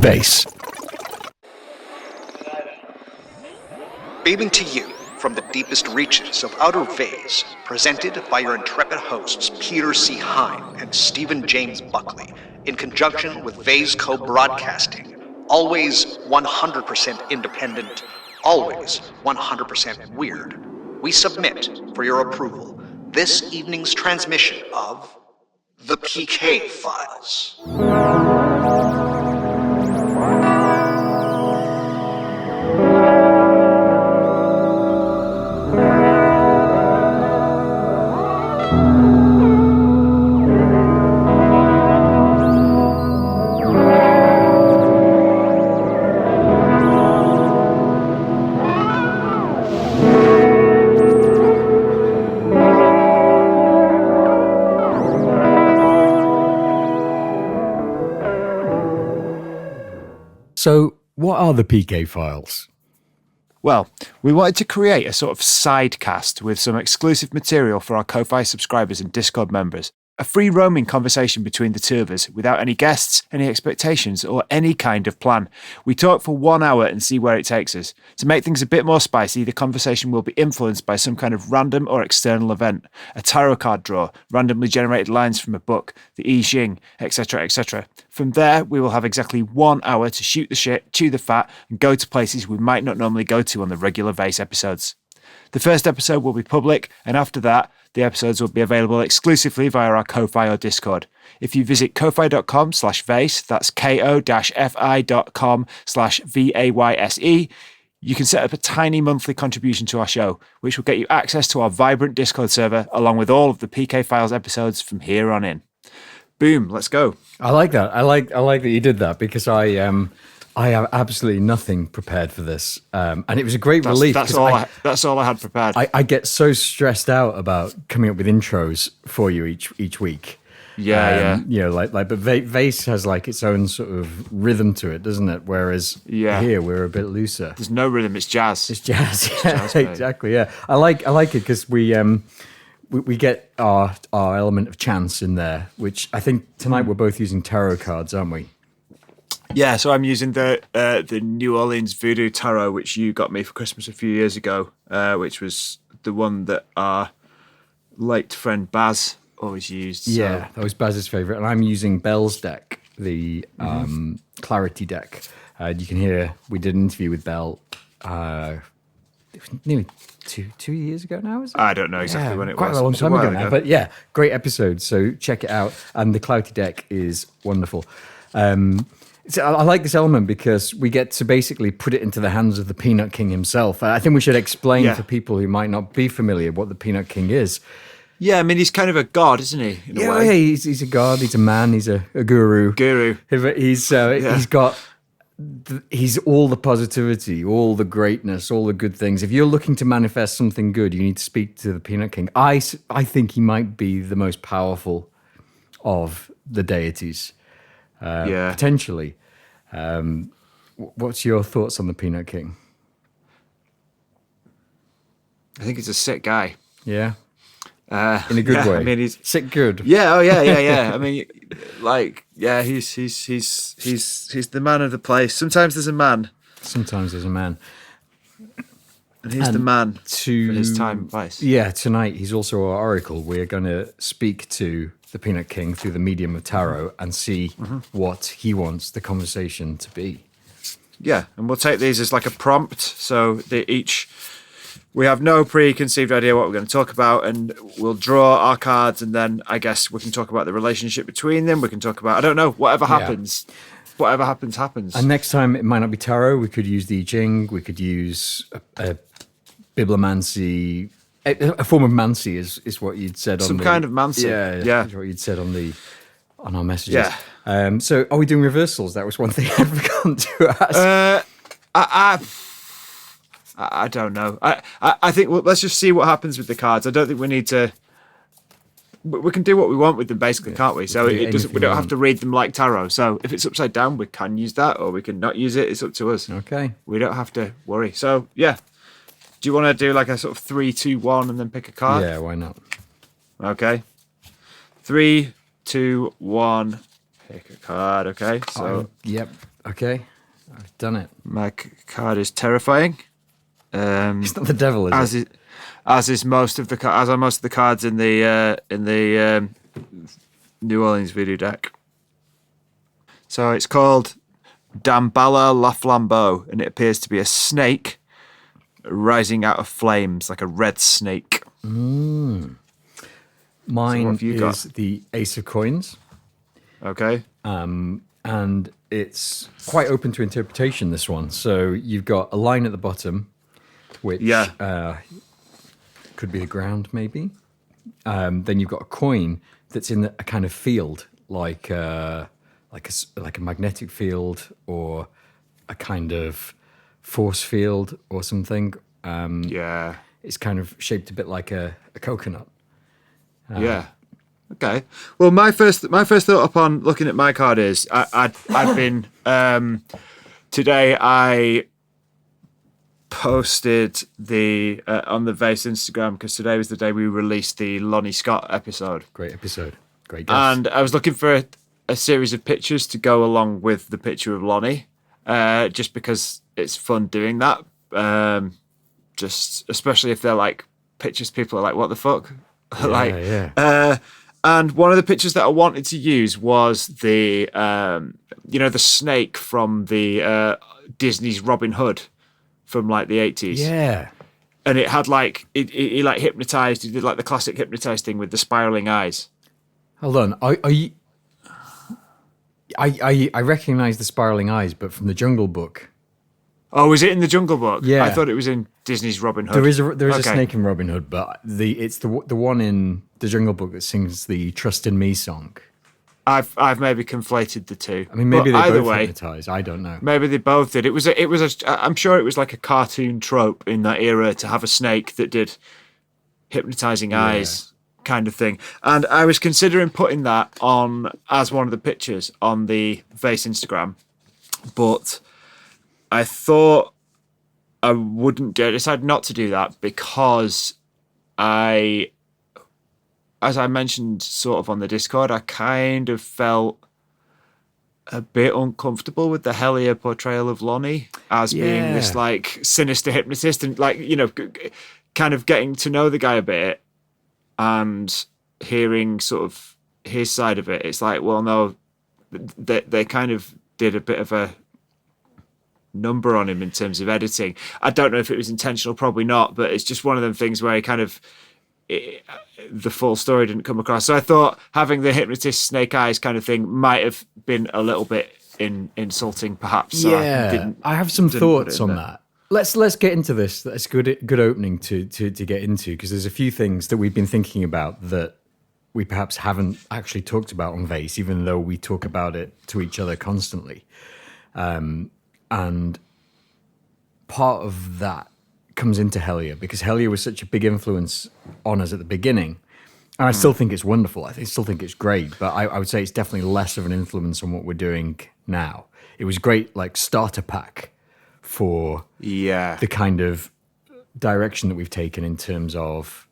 Vayse. Beaming to you from the deepest reaches of outer Vayse, presented by your intrepid hosts Peter C. Hine and Stephen James Buckley, in conjunction with Vayse Co-Broadcasting, always 100% independent, always 100% weird. We submit for your approval this evening's transmission of the PK Files. So, what are the PK Files? Well, we wanted to create a sort of sidecast with some exclusive material for our Ko-Fi subscribers and Discord members. A free-roaming conversation between the two of us without any guests, any expectations, or any kind of plan. We talk for 1 hour and see where it takes us. To make things a bit more spicy, the conversation will be influenced by some kind of random or external event. A tarot card draw, randomly generated lines from a book, the I Ching, etc., etc. From there, we will have exactly 1 hour to shoot the shit, chew the fat, and go to places we might not normally go to on the regular Vayse episodes. The first episode will be public, and after that, the episodes will be available exclusively via our Ko-Fi or Discord. If you visit kofi.com/Vayse, that's ko-fi.com/VAYSE, you can set up a tiny monthly contribution to our show, which will get you access to our vibrant Discord server, along with all of the PK Files episodes from here on in. Boom, let's go. I like that. I like that you did that because I have absolutely nothing prepared for this, and it was a great relief. That's all I had prepared. I get so stressed out about coming up with intros for you each week. Yeah. You know, but Vayse has like its own sort of rhythm to it, doesn't it? Whereas here we're a bit looser. There's no rhythm. It's jazz. It's jazz. Exactly. Yeah, I like it because we get our element of chance in there, which I think tonight we're both using tarot cards, aren't we? Yeah, so I'm using the New Orleans Voodoo Tarot, which you got me for Christmas a few years ago, which was the one that our late friend Baz always used. So. Yeah, that was Baz's favourite. And I'm using Belle's deck, the Clarity deck. You can hear we did an interview with Belle. It was nearly two years ago now, is it? I don't know exactly when it quite was. Quite a long time ago now. But yeah, great episode. So check it out. And the Clarity deck is wonderful. So I like this element because we get to basically put it into the hands of the Peanut King himself. I think we should explain for people who might not be familiar what the Peanut King is. Yeah, I mean, he's kind of a god, isn't he? In a way. Yeah, he's a god, he's a man, he's a guru. He's all the positivity, all the greatness, all the good things. If you're looking to manifest something good, you need to speak to the Peanut King. I think he might be the most powerful of the deities. Potentially. What's your thoughts on the Peanut King? I think he's a sick guy. Yeah. In a good way. I mean, he's sick good. Yeah. Oh, yeah. I mean, he's the man of the place. Sometimes there's a man. And he's the man for his time and place. Yeah, tonight he's also our oracle. We're going to speak to the Peanut King through the medium of tarot and see what he wants the conversation to be. Yeah, and we'll take these as like a prompt. So we have no preconceived idea what we're going to talk about, and we'll draw our cards, and then I guess we can talk about the relationship between them. We can talk about, I don't know, whatever happens. Yeah. Whatever happens. And next time it might not be tarot. We could use the I Ching. We could use a bibliomancy. A form of mancy is what you'd said on some kind of mancy. Yeah. Is what you'd said on our messages. Yeah. So are we doing reversals? That was one thing I'd forgotten to ask. I don't know. I think let's just see what happens with the cards. I don't think we need to. We can do what we want with them, basically, can't we? So we don't have to read them like tarot. So if it's upside down, we can use that, or we can not use it. It's up to us. Okay. We don't have to worry. So yeah. Do you want to do like a sort of 3, 2, 1 and then pick a card? Yeah, why not? Okay. 3, 2, 1. Pick a card. Okay. So yep. Okay, I've done it. My card is terrifying. It's not the devil, is it? As are most of the cards in the New Orleans voodoo deck. So it's called Damballa La Flambeau, and it appears to be a snake rising out of flames, like a red snake. Mine is the Ace of Coins. Okay. And it's quite open to interpretation, this one. So you've got a line at the bottom, which could be the ground, maybe. Then you've got a coin that's in a kind of field, like a magnetic field or a kind of force field or something. It's kind of shaped a bit like a coconut. Yeah. Okay. Well, my first thought upon looking at my card is I've been today I posted the on the Vayse Instagram because today was the day we released the Lonnie Scott episode. Great episode. Great guest. And I was looking for a series of pictures to go along with the picture of Lonnie, just because it's fun doing that. Just especially if they're like pictures people are like, what the fuck? And one of the pictures that I wanted to use was the the snake from the Disney's Robin Hood from like the 80s. Yeah. And it had like he like hypnotized. He did like the classic hypnotized thing with the spiraling eyes. Hold on. I recognize the spiraling eyes, but from the Jungle Book. Oh, is it in the Jungle Book? Yeah. I thought it was in Disney's Robin Hood. There is a snake in Robin Hood, but it's the one in the Jungle Book that sings the "Trust in Me" song. I've maybe conflated the two. I mean, maybe but they both way, hypnotize. I don't know. Maybe they both did. I'm sure it was like a cartoon trope in that era to have a snake that did hypnotizing eyes kind of thing. And I was considering putting that on as one of the pictures on the Vayse Instagram, but I thought I decided not to do that because as I mentioned sort of on the Discord, I kind of felt a bit uncomfortable with the Helia portrayal of Lonnie as being this like sinister hypnotist and like, kind of getting to know the guy a bit and hearing sort of his side of it. It's like, well, no, they kind of did a bit of a number on him in terms of editing. I don't know if it was intentional, probably not, but it's just one of them things where he kind of the full story didn't come across. So I thought having the hypnotist snake eyes kind of thing might have been a little bit insulting, perhaps. So I have some thoughts on that. Let's get into this. That's good opening to get into, because there's a few things that we've been thinking about that we perhaps haven't actually talked about on Vayse, even though we talk about it to each other constantly. And part of that comes into Helia, because Helia was such a big influence on us at the beginning. And I still think it's wonderful. I still think it's great, but I would say it's definitely less of an influence on what we're doing now. It was great, like starter pack for the kind of direction that we've taken in terms of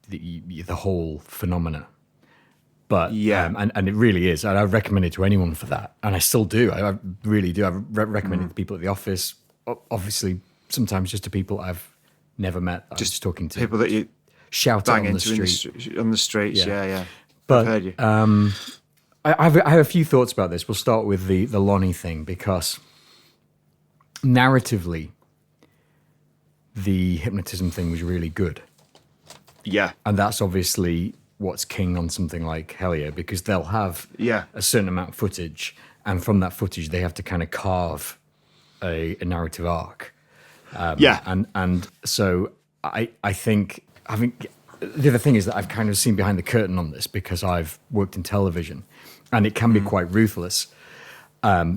the whole phenomena. But and it really is, and I recommend it to anyone for that, and I still do. I really do. I recommend it to people at the office. Obviously, sometimes just to people I've never met. I'm just talking to people that you shout bang on the into street. on the streets. Yeah. But I've heard you. I have a few thoughts about this. We'll start with the Lonnie thing, because narratively, the hypnotism thing was really good. Yeah, and that's obviously what's king on something like Helia, because they'll have a certain amount of footage, and from that footage they have to kind of carve a narrative arc. And so I think the other thing is that I've kind of seen behind the curtain on this, because I've worked in television, and it can be quite ruthless.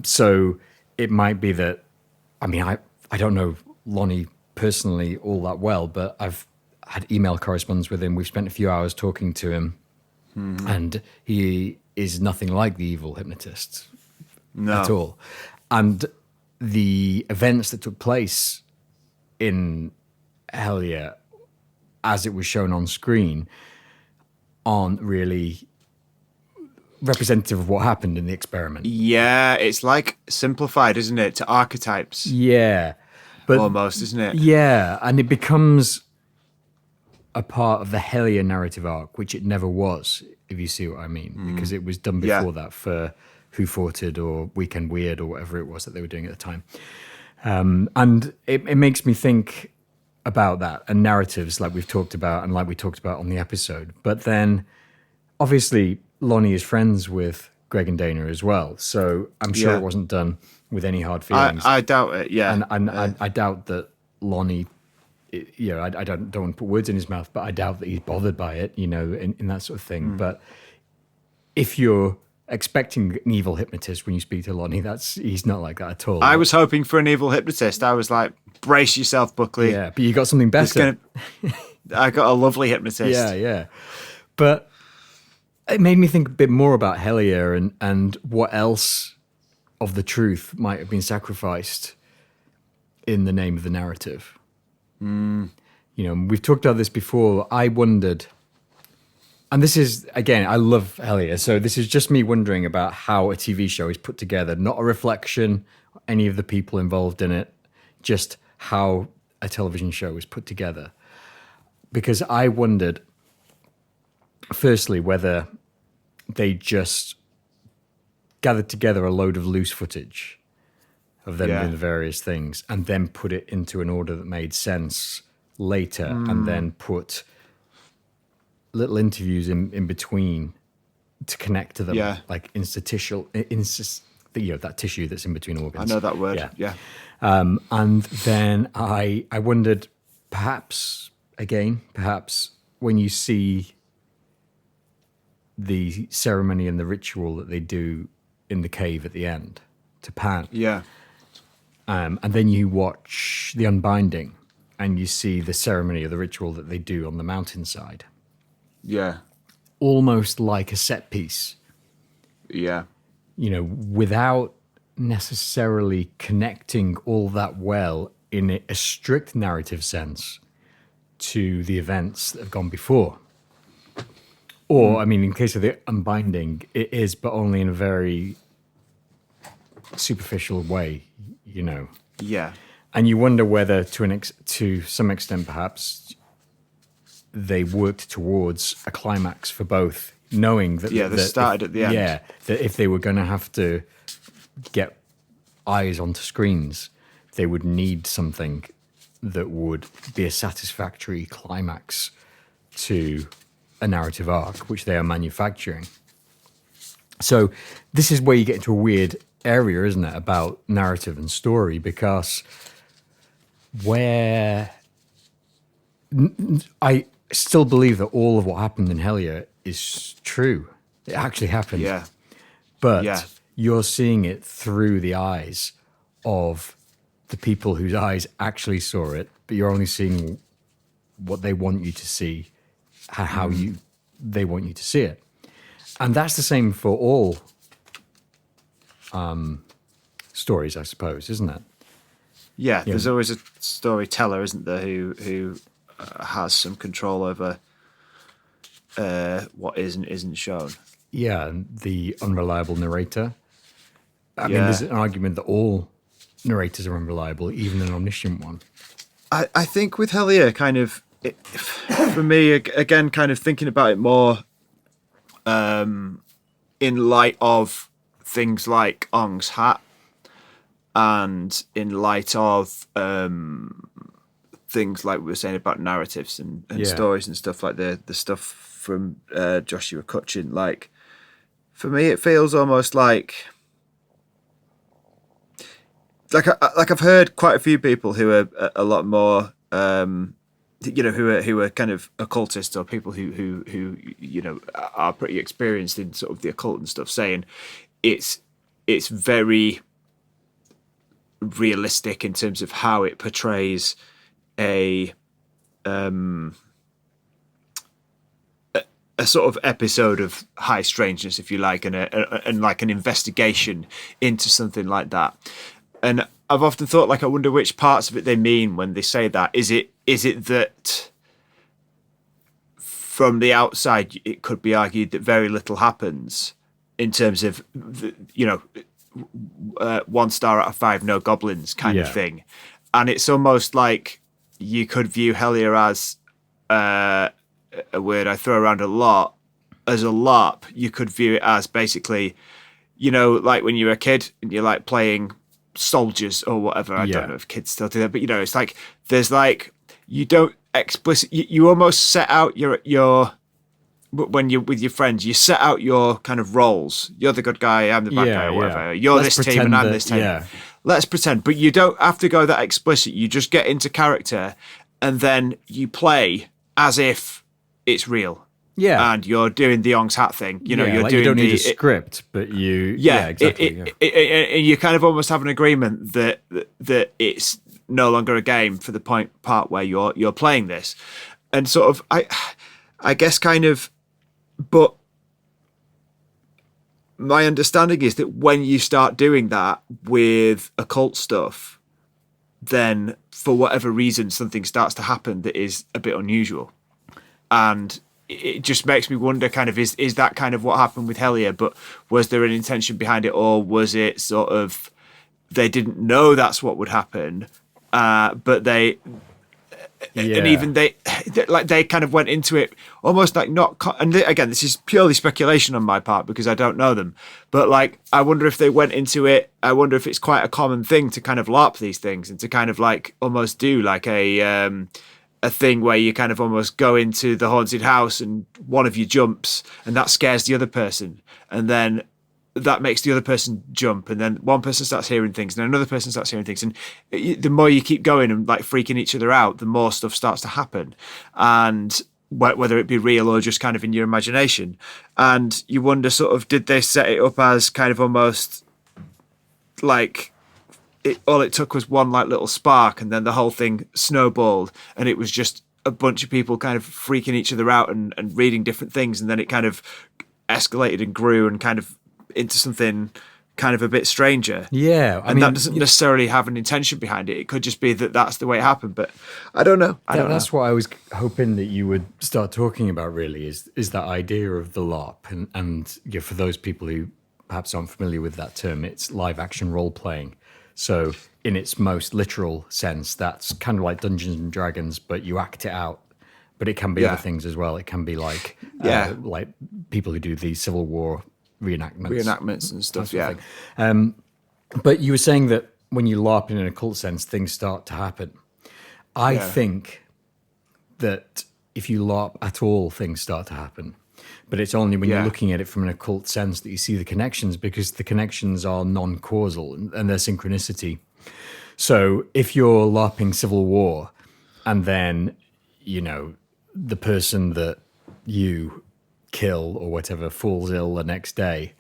So it might be that, I mean, I don't know Lonnie personally all that well, but I've had email correspondence with him. We've spent a few hours talking to him, and he is nothing like the evil hypnotist at all. And the events that took place in Helia, as it was shown on screen, aren't really representative of what happened in the experiment. Yeah, it's like simplified, isn't it, to archetypes? Yeah. But Almost, isn't it? yeah, and it becomes a part of the Hellier narrative arc, which it never was, if you see what I mean, because it was done before that for Who Fought It or Weekend Weird or whatever it was that they were doing at the time. And it makes me think about that and narratives like we've talked about and like we talked about on the episode. But then obviously Lonnie is friends with Greg and Dana as well. So I'm sure it wasn't done with any hard feelings. I doubt it, yeah. And I doubt that Lonnie, I don't want to put words in his mouth, but I doubt that he's bothered by it, in that sort of thing. But if you're expecting an evil hypnotist when you speak to Lonnie, he's not like that at all. I was hoping for an evil hypnotist. I was like, brace yourself, Buckley. Yeah, but you got something better. I got a lovely hypnotist. Yeah. But it made me think a bit more about Hellier and what else of the truth might have been sacrificed in the name of the narrative. We've talked about this before. I wondered, and this is, again, I love Hellier, so this is just me wondering about how a TV show is put together, not a reflection of any of the people involved in it, just how a television show is put together. Because I wondered, firstly, whether they just gathered together a load of loose footage of them doing the various things and then put it into an order that made sense later and then put little interviews in between to connect to them, like interstitial, that tissue that's in between organs. I know that word, yeah. And then I wondered, perhaps when you see the ceremony and the ritual that they do in the cave at the end to Pan. Yeah. And then you watch the unbinding and you see the ceremony or the ritual that they do on the mountainside. Yeah. Almost like a set piece. Yeah. Without necessarily connecting all that well in a strict narrative sense to the events that have gone before. Or, in case of the unbinding, it is, but only in a very superficial way, Yeah. And you wonder whether, to some extent, perhaps, they worked towards a climax for both, knowing that... Yeah, they started at the end. Yeah, that if they were going to have to get eyes onto screens, they would need something that would be a satisfactory climax to a narrative arc, which they are manufacturing. So this is where you get into a weird area, isn't it, about narrative and story, because where I still believe that all of what happened in Hellier is true. It actually happened. Yeah. But you're seeing it through the eyes of the people whose eyes actually saw it, but you're only seeing what they want you to see, how they want you to see it. And that's the same for all stories, I suppose, isn't it? Yeah, there's always a storyteller, isn't there, who has some control over what is and isn't shown. Yeah, and the unreliable narrator. I mean, there's an argument that all narrators are unreliable, even an omniscient one. I think with Hellier, kind of, for me, again, kind of thinking about it more in light of things like Ong's hat, and in light of things like we were saying about narratives and stories and stuff, like the stuff from Joshua Cutchin. Like, for me, it feels almost like I've heard quite a few people who are a lot more who are kind of occultists or people who are pretty experienced in sort of the occult and stuff, saying it's very realistic in terms of how it portrays a sort of episode of high strangeness, if you like, and like an investigation into something like that. And I've often thought, like, I wonder which parts of it they mean when they say that. Is it that from the outside it could be argued that very little happens, in terms of, 1 star out of 5, no goblins kind of thing. And it's almost like you could view Hellier as a word I throw around a lot. As a LARP, you could view it as basically, like when you're a kid and you're like playing soldiers or whatever. I don't know if kids still do that, but it's like there's like you don't you almost set out your when you're with your friends, you set out your kind of roles. You're the good guy, I'm the bad guy, or whatever. You're this team and I'm this team. Yeah. Let's pretend, but you don't have to go that explicit. You just get into character, and then you play as if it's real. Yeah, and you're doing the Ong's hat thing. You're doing. You don't need a script, but you. Yeah, exactly. And you kind of almost have an agreement that it's no longer a game for the part where you're playing this, and sort of I guess kind of, but my understanding is that when you start doing that with occult stuff, then for whatever reason something starts to happen that is a bit unusual, and it just makes me wonder kind of is that kind of what happened with Hellier, but was there an intention behind it, or was it sort of they didn't know that's what would happen, but they and even they kind of went into it almost like not, and again this is purely speculation on my part because I don't know them, but like I wonder if they went into it, I wonder if it's quite a common thing to kind of LARP these things and to kind of like almost do like a thing where you kind of almost go into the haunted house and one of you jumps and that scares the other person, and then that makes the other person jump, and then one person starts hearing things and then another person starts hearing things, and the more you keep going and like freaking each other out, the more stuff starts to happen, and whether it be real or just kind of in your imagination. And you wonder sort of, did they set it up as kind of almost like all it took was one like little spark and then the whole thing snowballed, and it was just a bunch of people kind of freaking each other out and reading different things, and then it kind of escalated and grew and kind of into something kind of a bit stranger. Yeah. I mean, that doesn't necessarily have an intention behind it. It could just be that that's the way it happened, but I don't know. That's what I was hoping that you would start talking about really is that idea of the LARP. And for those people who perhaps aren't familiar with that term, it's live action role playing. So in its most literal sense, that's kind of like Dungeons and Dragons, but you act it out. But it can be other things as well. It can be like people who do the Civil War reenactments and stuff. But you were saying that when you LARP in an occult sense, things start to happen. I think that if you LARP at all, things start to happen. But it's only when you're looking at it from an occult sense that you see the connections, because the connections are non-causal and they're synchronicity. So if you're LARPing Civil War and then, the person that you kill or whatever falls ill the next day,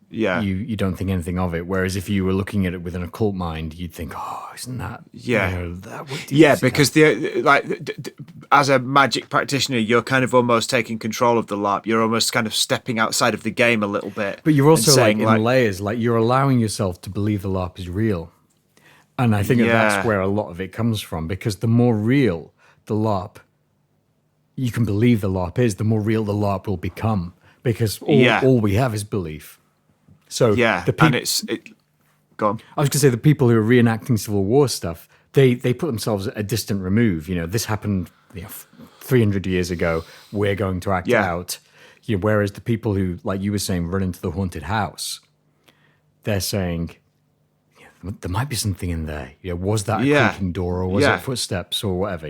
you don't think anything of it. Whereas if you were looking at it with an occult mind, you'd think, oh, isn't that that would because as a magic practitioner, you're kind of almost taking control of the LARP. You're almost kind of stepping outside of the game a little bit, but you're also saying, in layers, like you're allowing yourself to believe the LARP is real. And I think that's where a lot of it comes from, because the more real the LARP you can believe the LARP is, the more real the LARP will become, because all we have is belief. So go on. I was going to say the people who are reenacting Civil War stuff, they put themselves at a distant remove. This happened 300 years ago. We're going to act out. Whereas the people who, like you were saying, run into the haunted house, they're saying, there might be something in there. Was that a creaking door, or was it footsteps, or whatever?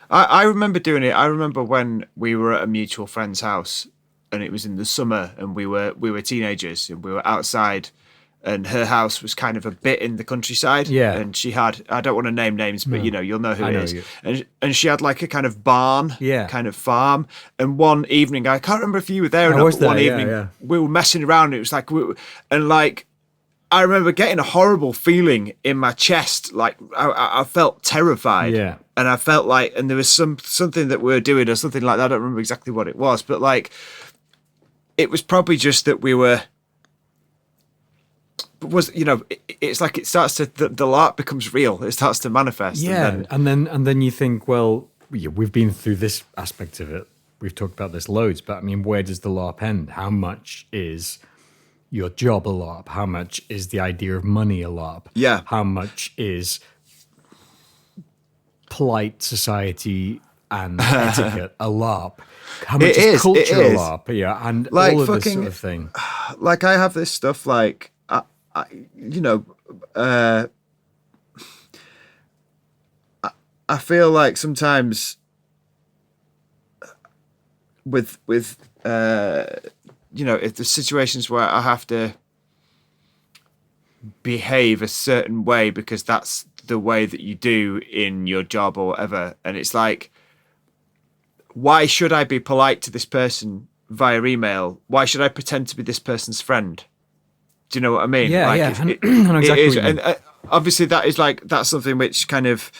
I remember doing it. I remember when we were at a mutual friend's house, and it was in the summer, and we were teenagers, and we were outside, and her house was kind of a bit in the countryside. Yeah. And she had, I don't want to name names, but you'll know who it is. And she had like a kind of barn, kind of farm. And one evening, I can't remember if you were there or not, but one evening we were messing around. It was like, I remember getting a horrible feeling in my chest. Like I felt terrified. Yeah. And I felt like, and there was something that we were doing or something like that. I don't remember exactly what it was, but like, it was probably just that we were, it's like it starts to, the LARP becomes real. It starts to manifest. Yeah. And then you think, well, we've been through this aspect of it. we've talked about this loads, but I mean, where does the LARP end? How much is your job a LARP? How much is the idea of money a LARP? Yeah. How much is polite society and etiquette a LARP? How much is culture a LARP? Yeah, and like all of fucking, this sort of thing. Like I have this stuff like, I feel like sometimes with if there's situations where I have to behave a certain way because that's the way that you do in your job or whatever, and it's like, why should I be polite to this person via email? Why should I pretend to be this person's friend? Do you know what I mean? Yeah, like, yeah. I know exactly it is, what you mean. and obviously that's something which kind of,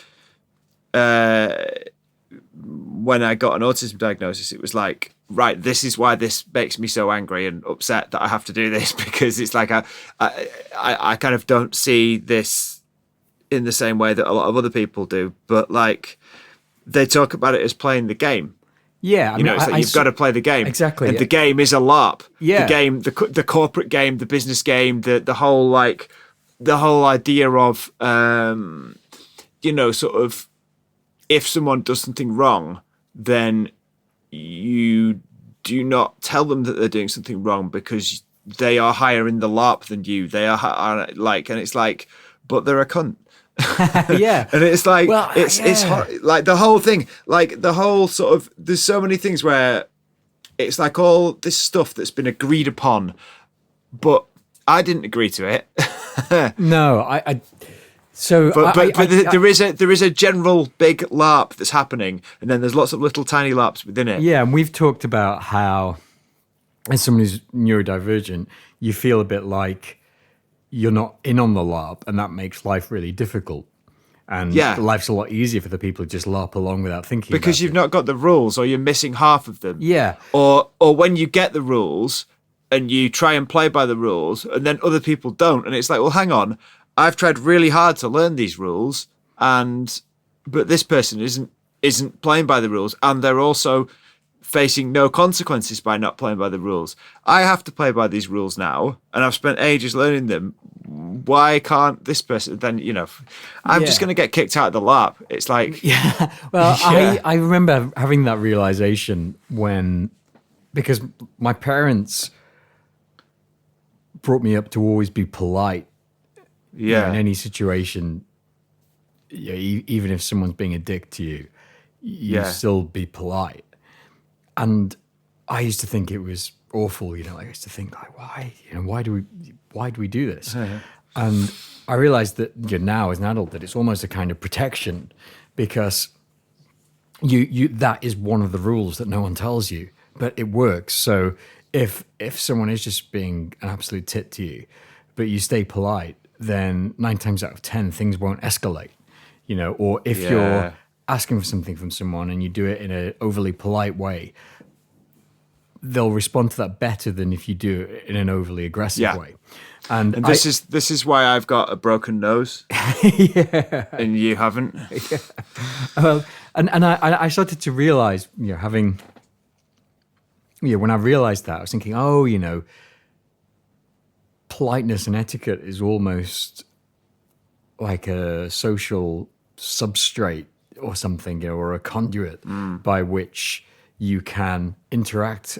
when I got an autism diagnosis, it was like, right, this is why this makes me so angry and upset that I have to do this, because it's like I kind of don't see this in the same way that a lot of other people do, but like they talk about it as playing the game. Yeah, I mean, it's like you've got to play the game. Exactly. And the game is a LARP. Yeah. The game, the corporate game, the business game, the whole idea of, sort of, if someone does something wrong, then you do not tell them that they're doing something wrong because they are higher in the LARP than you. They are like, and it's like, but they're a cunt. Yeah. And it's like, well, it's like the whole thing, like the whole sort of, there's so many things where it's like all this stuff that's been agreed upon, but I didn't agree to it. No, there is a general big LARP that's happening, and then there's lots of little tiny LARPs within it. Yeah, and we've talked about how, as someone who's neurodivergent, you feel a bit like you're not in on the LARP, and that makes life really difficult. And life's a lot easier for the people who just LARP along without thinking about it. Because you've not got the rules, or you're missing half of them. Yeah. Or when you get the rules and you try and play by the rules, and then other people don't, and it's like, well, hang on, I've tried really hard to learn these rules, but this person isn't playing by the rules, and they're also facing no consequences by not playing by the rules. I have to play by these rules now, and I've spent ages learning them. Why can't this person then, I'm just going to get kicked out of the LARP. It's like... Yeah, well, yeah. I remember having that realization because my parents brought me up to always be polite. Yeah. In any situation, even if someone's being a dick to you, you still be polite. And I used to think it was awful, I used to think like, why do we do this? And I realized that now as an adult that it's almost a kind of protection, because you that is one of the rules that no one tells you, but it works. So if someone is just being an absolute tit to you, but you stay polite, then 9 times out of 10 things won't escalate, or if you're asking for something from someone and you do it in an overly polite way, they'll respond to that better than if you do it in an overly aggressive way. And this is why I've got a broken nose. And you haven't. Yeah. Well, and I started to realize, when I realized that, I was thinking, politeness and etiquette is almost like a social substrate or something, or a conduit by which you can interact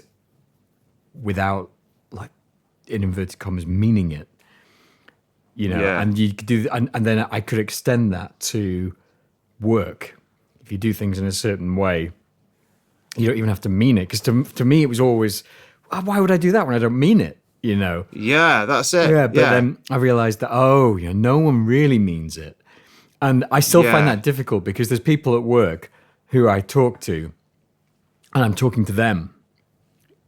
without, like, in inverted commas, meaning it. And you could do, and then I could extend that to work. If you do things in a certain way, you don't even have to mean it. Because to me, it was always, why would I do that when I don't mean it? Yeah, that's it. Yeah, but then I realized that, no one really means it. And I still find that difficult, because there's people at work who I talk to, and I'm talking to them,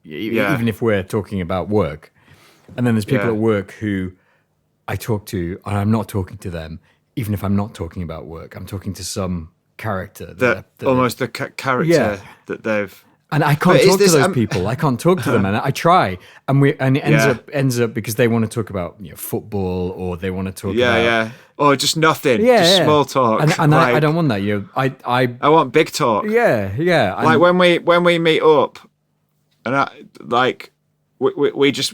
even if we're talking about work. And then there's people at work who I talk to, and I'm not talking to them, even if I'm not talking about work. I'm talking to some character. Almost the character that they've... And I can't But is talk to this- those people. I can't talk to them, and I try, and it Yeah. ends up because they want to talk about football, or they want to talk Yeah, about yeah. Or just nothing. yeah, Just yeah. small talk. And I Like, don't want that. I want big talk. yeah, yeah. Like when we meet up, and we just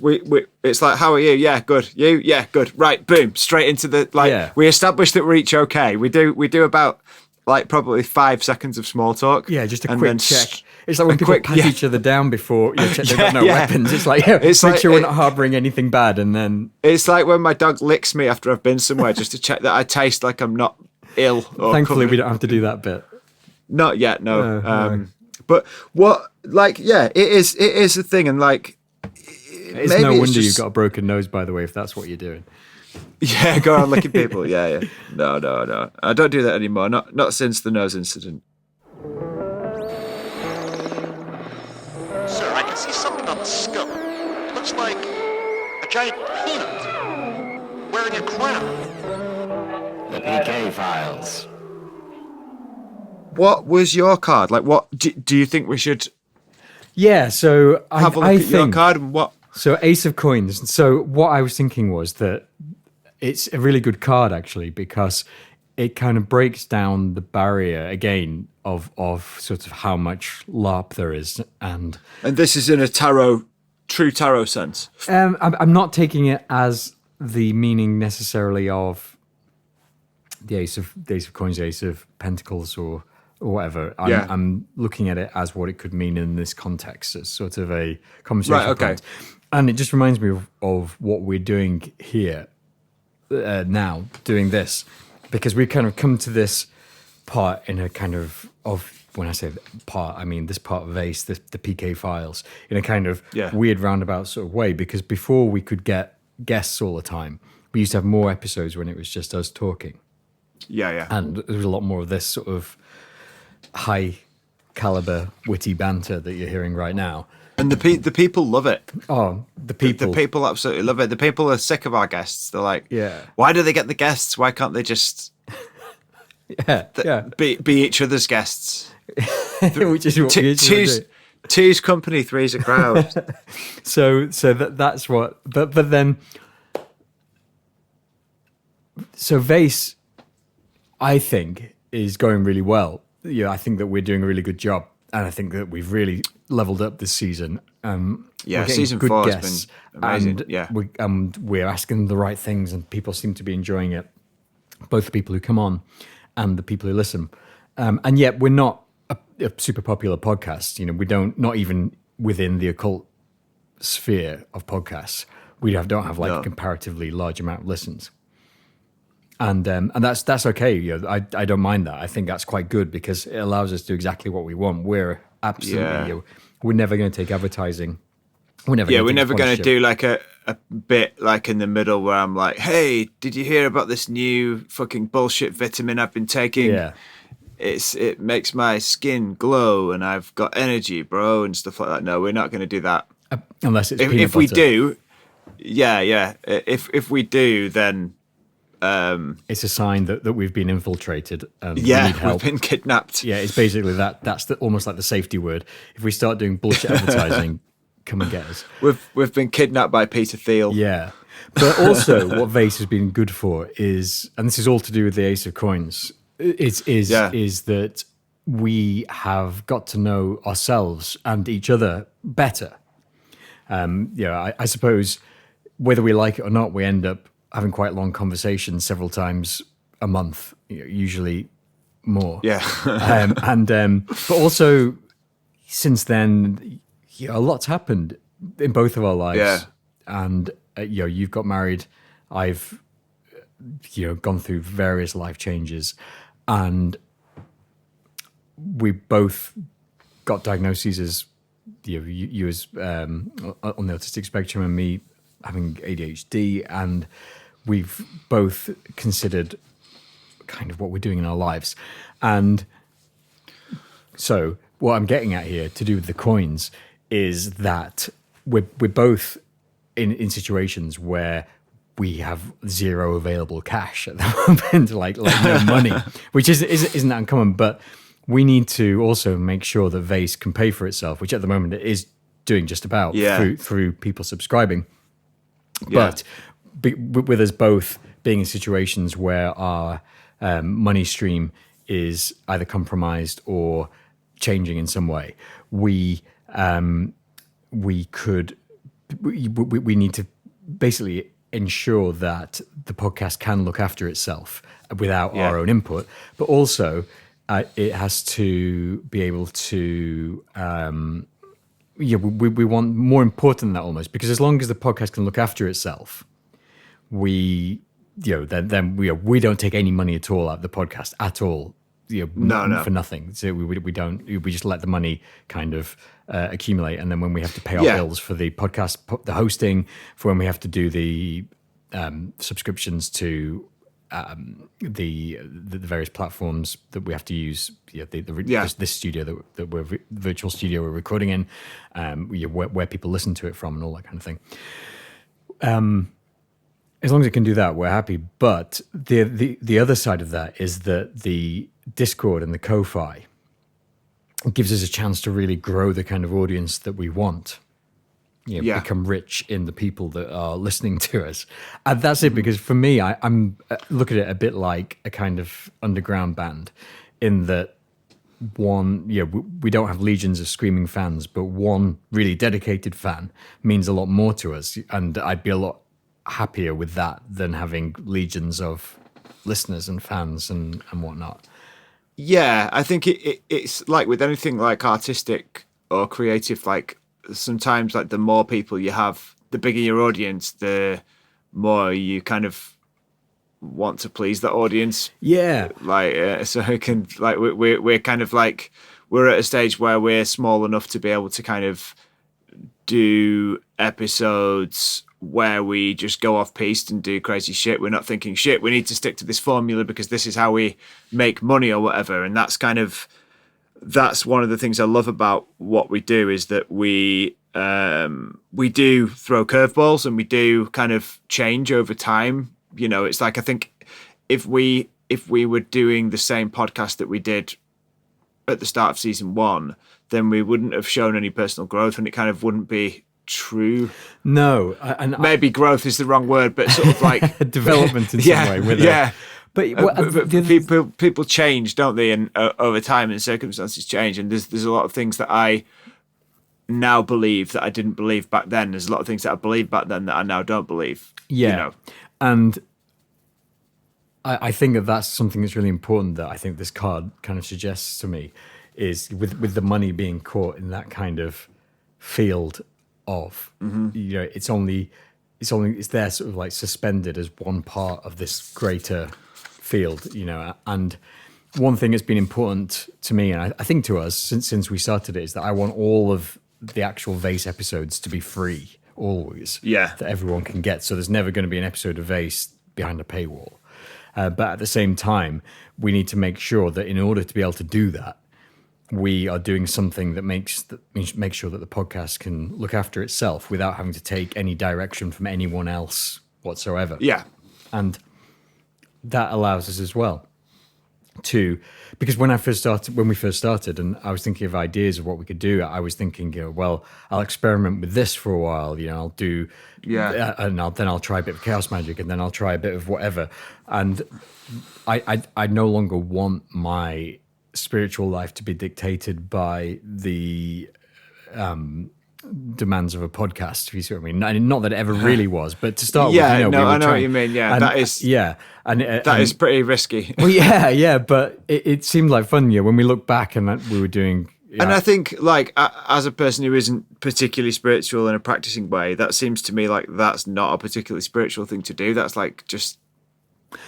it's like, how are you? Yeah, good. You? Yeah, good. Right, boom, straight into the Yeah. We establish that we're each okay. We do about probably 5 seconds of small talk. Yeah, just a and quick then check. It's like when a people quick- pat yeah. each other down before check they've got no Yeah. weapons. It's like, It's make like- sure we're not harboring anything bad, and then It's like when my dog licks me after I've been somewhere just to check that I taste like I'm not ill. Or thankfully covered. we don't have to do that bit. Not yet, no. No. But what, it is a thing, and It's maybe no it's wonder just- you've got a broken nose, by the way, if that's what you're doing. Yeah, go around licking people. Yeah. No. I don't do that anymore. Not since the nose incident. Sir, I can see something on the scope. It looks like a giant peanut wearing a crown. The PK files. What was your card? Like, what do you think we should Yeah, so have a look I at your think card and what? so. Ace of Coins. So what I was thinking was that it's a really good card actually, because it kind of breaks down the barrier again of sort of how much LARP there is, and And this is in a true tarot sense. I'm not taking it as the meaning necessarily of the Ace of Coins, Ace of Pentacles, or whatever. I'm looking at it as what it could mean in this context, as sort of a conversation. Right, okay. point. And it just reminds me of what we're doing here now, doing this, because we kind of come to this part in a kind of when I say part, I mean this part of Vayse, the PK files, in a kind of weird roundabout sort of way, because before we could get guests all the time, we used to have more episodes when it was just us talking. Yeah. And there was a lot more of this sort of high caliber witty banter that you're hearing right now. And the people love it. Oh, the people. The people absolutely love it. The people are sick of our guests. They're like, Yeah. why do they get the guests? Why can't they just yeah. be each other's guests? Which is what we usually do. Two's company, three's a crowd. So that's what. But then, so Vayse, I think, is going really well. Yeah, I think that we're doing a really good job, and I think that we've really leveled up this season. Yeah, we're getting season good 4 guests, has been amazing. and Yeah. we're asking the right things, and people seem to be enjoying it. Both the people who come on and the people who listen, and yet we're not a super popular podcast. We not even within the occult sphere of podcasts, we don't have like a comparatively large amount of listens. And that's okay. I don't mind that. I think that's quite good, because it allows us to do exactly what we want. We're absolutely we're never going to take advertising. We're never going to do like a bit like in the middle where I'm like, hey, did you hear about this new fucking bullshit vitamin I've been taking? Yeah. It makes my skin glow and I've got energy, bro, and stuff like that. No, we're not going to do that. Unless it's If we do, if we do, then it's a sign that we've been infiltrated and we need we've help. been kidnapped. Yeah, it's basically that. That's almost like the safety word. If we start doing bullshit advertising, come and get us. We've been kidnapped by Peter Thiel. Yeah. But also what Vayse has been good for is, and this is all to do with the Ace of Coins, is that we have got to know ourselves and each other better. I suppose whether we like it or not, we end up having quite long conversations several times a month, usually more. Yeah. But also since then, a lot's happened in both of our lives. Yeah. And you've got married. I've gone through various life changes, and we both got diagnoses as you as on the autistic spectrum, and me having ADHD, and we've both considered kind of what we're doing in our lives. And so what I'm getting at here to do with the coins is that we're both in situations where we have zero available cash at the moment, like no money, which isn't that uncommon. But we need to also make sure that Vayse can pay for itself, which at the moment it is doing just about through people subscribing. But with us both being in situations where our money stream is either compromised or changing in some way, we need to basically ensure that the podcast can look after itself without our own input, but also it has to be able to we want more important than that almost, because as long as the podcast can look after itself, we don't take any money at all out of the podcast at all, for nothing. So we don't, we just let the money kind of accumulate, and then when we have to pay our bills for the podcast, the hosting, for when we have to do the subscriptions to the various platforms that we have to use, this studio that we're virtual studio we're recording in, where people listen to it from, and all that kind of thing. As long as it can do that, we're happy. But the other side of that is that the Discord and the Ko-Fi gives us a chance to really grow the kind of audience that we want. Become rich in the people that are listening to us. And that's it, because for me, I'm look at it a bit like a kind of underground band, in that we don't have legions of screaming fans, but one really dedicated fan means a lot more to us. And I'd be a lot happier with that than having legions of listeners and fans and whatnot. Yeah, I think it's like with anything like artistic or creative, like sometimes like the more people you have, the bigger your audience, the more you kind of want to please that audience. Yeah. So it can, like, we're kind of like, we're at a stage where we're small enough to be able to kind of do episodes where we just go off piste and do crazy shit. We're not thinking, shit, we need to stick to this formula because this is how we make money or whatever. And that's one of the things I love about what we do, is that we do throw curveballs, and we do kind of change over time. It's like, I think if we were doing the same podcast that we did at the start of season 1, then we wouldn't have shown any personal growth, and it kind of wouldn't be true. No, maybe growth is the wrong word, but sort of like development in some way. With it. But people change, don't they? And over time, and circumstances change. And there's a lot of things that I now believe that I didn't believe back then. There's a lot of things that I believed back then that I now don't believe. Yeah, and I think that that's something that's really important. That I think this card kind of suggests to me is with the money being caught in that kind of field of it's there sort of like suspended as one part of this greater field, and one thing that's been important to me, and I think to us since we started it, is that I want all of the actual Vayse episodes to be free always, that everyone can get. So there's never going to be an episode of Vayse behind a paywall, but at the same time, we need to make sure that in order to be able to do that, we are doing something that makes sure that the podcast can look after itself without having to take any direction from anyone else whatsoever. Yeah. And that allows us as well because when we first started, and I was thinking of ideas of what we could do, I was thinking, well, I'll experiment with this for a while, I'll do, and then I'll try a bit of chaos magic, and then I'll try a bit of whatever. And I no longer want my spiritual life to be dictated by the demands of a podcast, if you see what I mean. Not that it ever really was, but to start with, I know what you mean. Yeah, that is pretty risky. Well, but it seemed like fun. When we look back and we were doing. And I think, like, as a person who isn't particularly spiritual in a practicing way, that seems to me like that's not a particularly spiritual thing to do. That's like just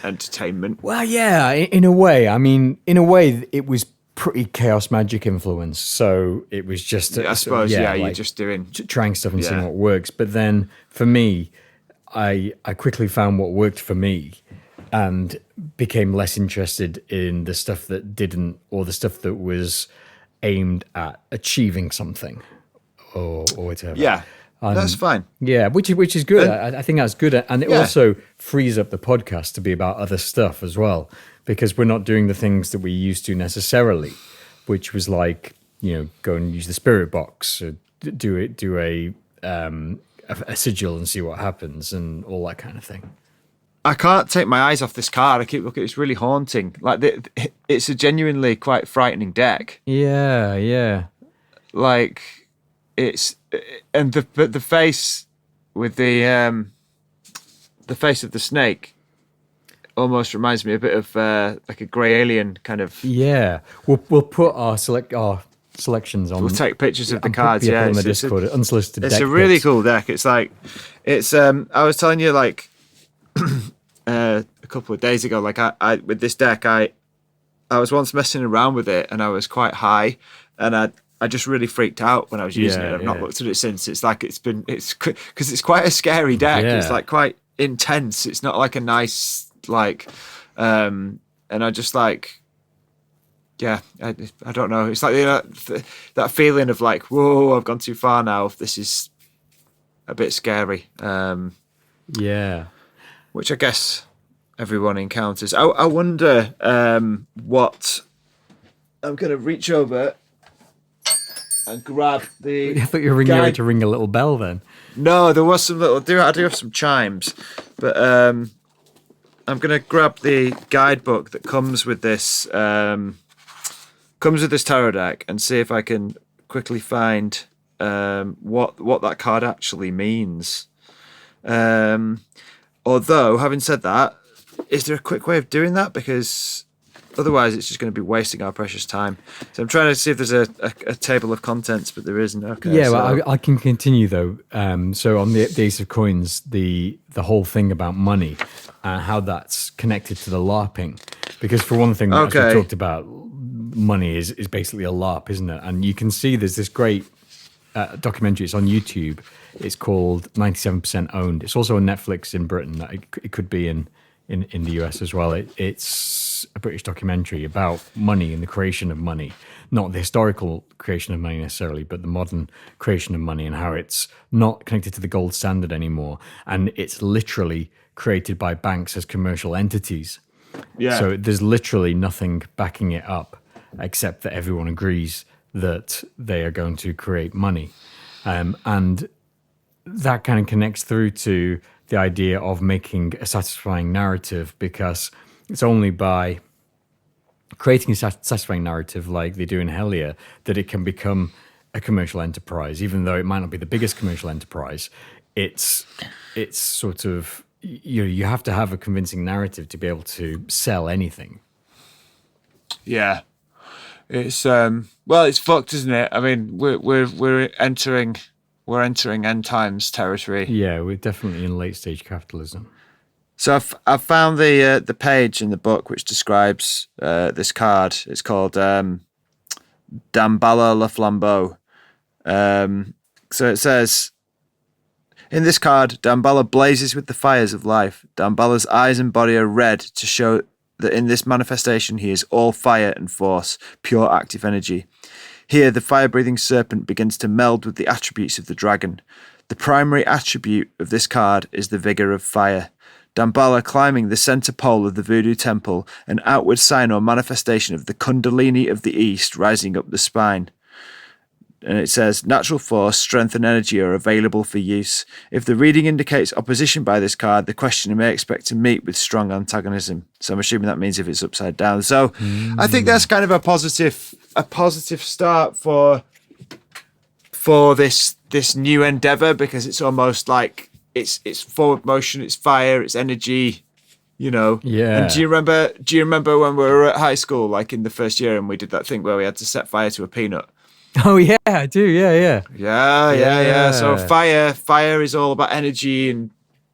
entertainment. Well, yeah, in a way. I mean, in a way, it was pretty chaos magic influence. So it was just, I suppose, you're like just doing trying stuff and seeing what works. But then for me, I quickly found what worked for me, and became less interested in the stuff that didn't, or the stuff that was aimed at achieving something, or whatever. Yeah. That's fine. Yeah, which is good. I think that's good, and it also frees up the podcast to be about other stuff as well, because we're not doing the things that we used to necessarily. which was like, go and use the spirit box, or do a sigil and see what happens, and all that kind of thing. I can't take my eyes off this card. I keep looking. It's really haunting. Like it's a genuinely quite frightening deck. Yeah. Like and the face with the face of the snake almost reminds me a bit of like a grey alien kind of. Yeah, we'll put our selections on. We'll take pictures of the cards. Yeah, on the Discord. Unsolicited. It's deck a really picks. cool deck. It's like I was telling you like a couple of days ago. Like I with this deck, I was once messing around with it, and I was quite high, and I just really freaked out when I was using it. I've not looked at it since. It's like it's because it's quite a scary deck. Yeah. It's like quite intense. It's not like a nice like, and I just like, yeah, I don't know. It's like that feeling of like, whoa, I've gone too far now. This is a bit scary. Yeah. Which I guess everyone encounters. I wonder what. I'm going to reach over and grab the. I thought you were ready to ring a little bell then. No, there was some little. I do have some chimes, but I'm going to grab the guidebook that comes with this. Comes with this tarot deck, and see if I can quickly find what that card actually means. Although, having said that, is there a quick way of doing that? Because otherwise it's just going to be wasting our precious time. So I'm trying to see if there's a table of contents, but there isn't. Okay. Yeah, well, I can continue though. So on the Ace of Coins, the whole thing about money and how that's connected to the LARPing. Because for one thing, as we talked about, money is basically a LARP, isn't it? And you can see there's this great documentary. It's on YouTube. It's called 97% Owned. It's also on Netflix in Britain. It could be in the US as well. It's a British documentary about money and the creation of money, not the historical creation of money necessarily, but the modern creation of money and how it's not connected to the gold standard anymore. And it's literally created by banks as commercial entities. Yeah. So there's literally nothing backing it up except that everyone agrees that they are going to create money. And that kind of connects through to the idea of making a satisfying narrative, because it's only by creating a satisfying narrative like they do in Hellier that it can become a commercial enterprise. Even though it might not be the biggest commercial enterprise, it's sort of, you have to have a convincing narrative to be able to sell anything. Yeah. It's it's fucked, isn't it? I mean, we're entering end times territory. Yeah, we're definitely in late stage capitalism. So I've found the page in the book which describes this card. It's called Damballa Le Flambeau. So it says, in this card, Damballa blazes with the fires of life. Damballa's eyes and body are red to show that in this manifestation he is all fire and force, pure active energy. Here, the fire-breathing serpent begins to meld with the attributes of the dragon. The primary attribute of this card is the vigour of fire. Damballa climbing the centre pole of the voodoo temple, an outward sign or manifestation of the Kundalini of the East rising up the spine. And it says, natural force, strength and energy are available for use. If the reading indicates opposition by this card, the questioner may expect to meet with strong antagonism. So I'm assuming that means if it's upside down. So I think that's kind of a positive start for this new endeavor, because it's almost like it's forward motion, it's fire, it's energy, Yeah. And do you remember when we were at high school, like in the first year, and we did that thing where we had to set fire to a peanut? Oh yeah, I do. Yeah. Yeah. So fire is all about energy and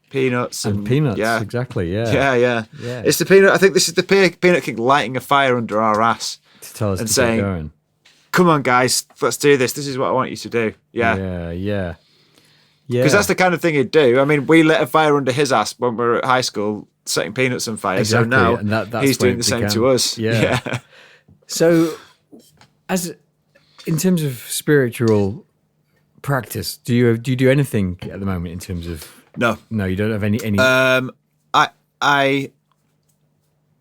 peanuts and peanuts. Yeah, exactly. Yeah. It's the peanut. I think this is the Peanut King lighting a fire under our ass To tell us and to saying, get going. "Come on, guys, let's do this. This is what I want you to do." Yeah. Yeah. Because that's the kind of thing he'd do. I mean, we lit a fire under his ass when we were at high school, setting peanuts on fire. Exactly. So now and that's he's when doing the same to us. Yeah. So, in terms of spiritual practice, do you do anything at the moment in terms of? No, you don't have any.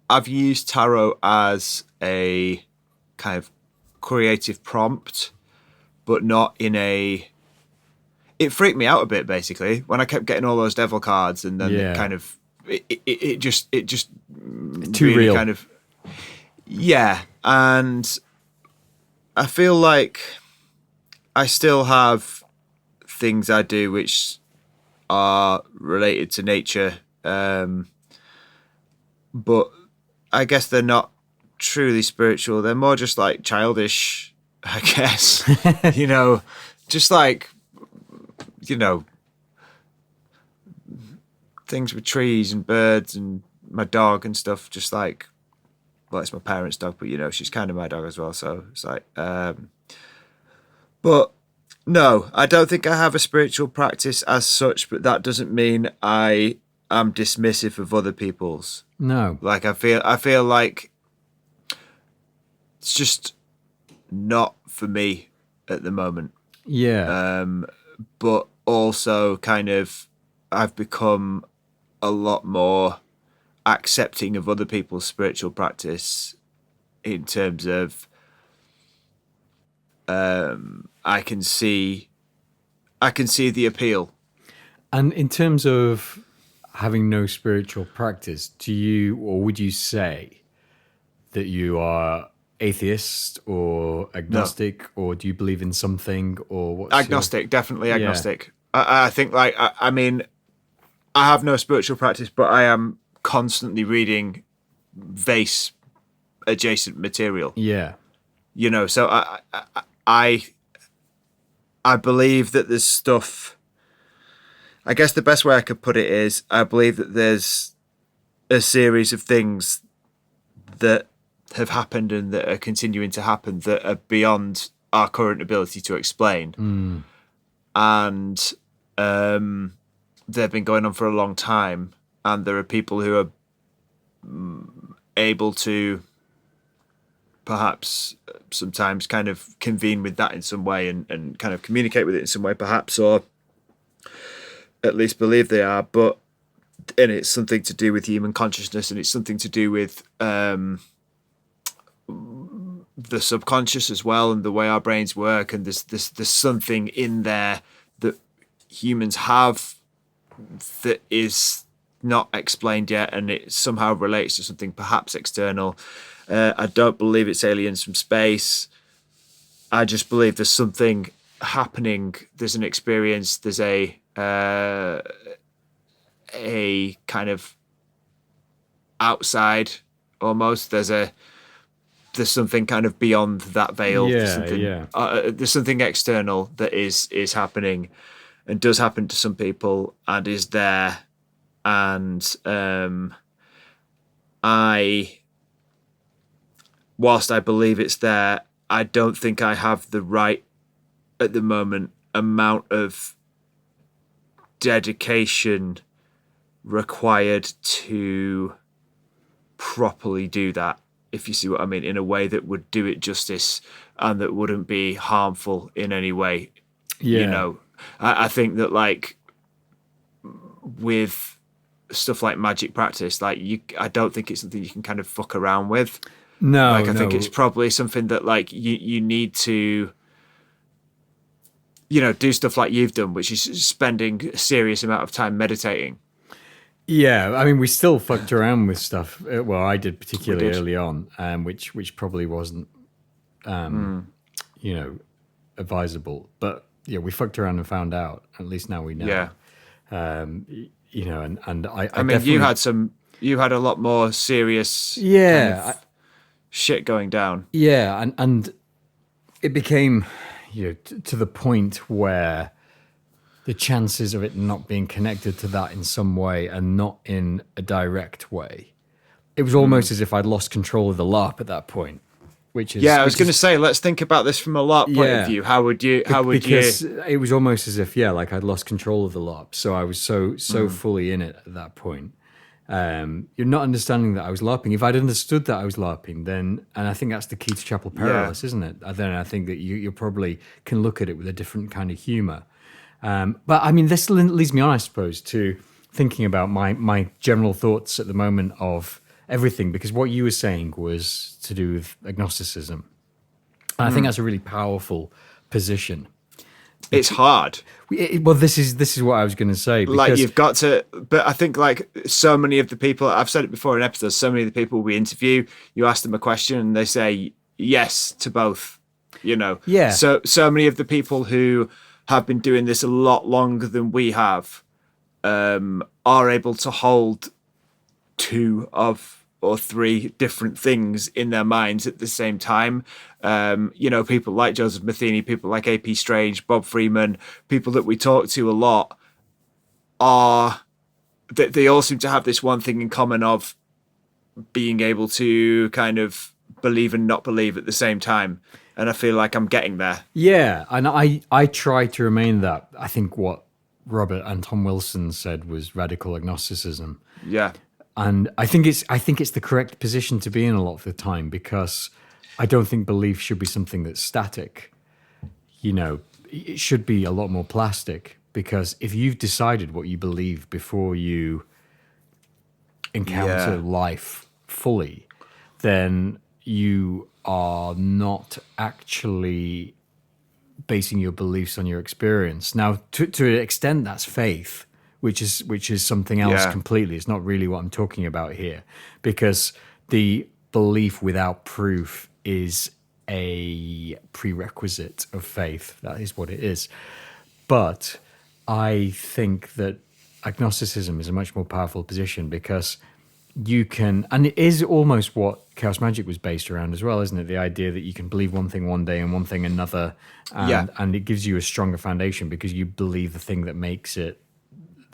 I've used tarot as a kind of creative prompt, but not in a. It freaked me out a bit, basically, when I kept getting all those devil cards, and then it kind of it just too really real. kind of and I feel like I still have things I do which are related to nature, but I guess they're not truly spiritual. They're more just like childish, I guess. Just like, things with trees and birds and my dog and stuff. Just like, well, it's my parents' dog, but she's kind of my dog as well. So it's like, but no, I don't think I have a spiritual practice as such, but that doesn't mean I am dismissive of other people's. No. Like I feel like it's just not for me at the moment. Yeah. But also kind of I've become a lot more accepting of other people's spiritual practice in terms of I can see the appeal. And in terms of having no spiritual practice, would you say that you are atheist or agnostic, or do you believe in something, or what's agnostic? Definitely agnostic. I think I mean, I have no spiritual practice, but I am constantly reading Vayse adjacent material. Yeah. So I believe that there's stuff. I guess the best way I could put it is I believe that there's a series of things that have happened and that are continuing to happen that are beyond our current ability to explain. And they've been going on for a long time, and there are people who are able to perhaps sometimes kind of convene with that in some way and kind of communicate with it in some way, perhaps, or at least believe they are. And it's something to do with human consciousness, and it's something to do with the subconscious as well, and the way our brains work. And there's something in there that humans have that is not explained yet, and it somehow relates to something perhaps external. I don't believe it's aliens from space. I just believe there's something happening. There's an experience. There's a kind of outside almost. There's something kind of beyond that veil. There's something external that is happening and does happen to some people and is there. And whilst I believe it's there, I don't think I have the right at the moment amount of dedication required to properly do that, if you see what I mean, in a way that would do it justice and that wouldn't be harmful in any way. I think that, like, with stuff like magic practice, like, I don't think it's something you can kind of fuck around with. I think it's probably something that, like, you need to, do stuff like you've done, which is spending a serious amount of time meditating. Yeah, I mean, we still fucked around with stuff. Well, I did particularly early on, which probably wasn't, advisable. But yeah, we fucked around and found out. At least now we know. Yeah. And I mean, definitely... you had a lot more serious. Shit going down. Yeah, and it became, to the point where the chances of it not being connected to that in some way and not in a direct way, it was almost as if I'd lost control of the LARP at that point. I was going to say, let's think about this from a LARP point of view. How would you? Because it was almost as if, like, I'd lost control of the LARP. So I was so fully in it at that point. You're not understanding that I was LARPing. If I'd understood that I was LARPing, then, and I think that's the key to Chapel Perilous, isn't it? Then I think that you probably can look at it with a different kind of humor. But I mean, this leads me on, I suppose, to thinking about my general thoughts at the moment of everything, because what you were saying was to do with agnosticism. And I think that's a really powerful position. It's hard. Well, this is what I was going to say. Because, Like you've got to, but I think like so many of the people, I've said it before in episodes, so many of the people we interview, you ask them a question and they say yes to both, you know. Yeah. So many of the people who have been doing this a lot longer than we have are able to hold two or three different things in their minds at the same time. You know, people like Joseph Matheny, people like AP Strange, Bob Freeman, people that we talk to a lot they all seem to have this one thing in common of being able to kind of believe and not believe at the same time. And I feel like I'm getting there. yeah, and I try to remain that. I think what Robert and Tom Wilson said was radical agnosticism. Yeah. And I think it's the correct position to be in a lot of the time, because I don't think belief should be something that's static. You know, it should be a lot more plastic, because if you've decided what you believe before you encounter life fully, then you are not actually basing your beliefs on your experience. Now, to an extent, that's faith, which is something else completely. It's not really what I'm talking about here, because the belief without proof is a prerequisite of faith. That is what it is. But I think that agnosticism is a much more powerful position, because you can, and it is almost what Chaos Magic was based around as well, isn't it? The idea that you can believe one thing one day and one thing another, and it gives you a stronger foundation because you believe the thing that makes it.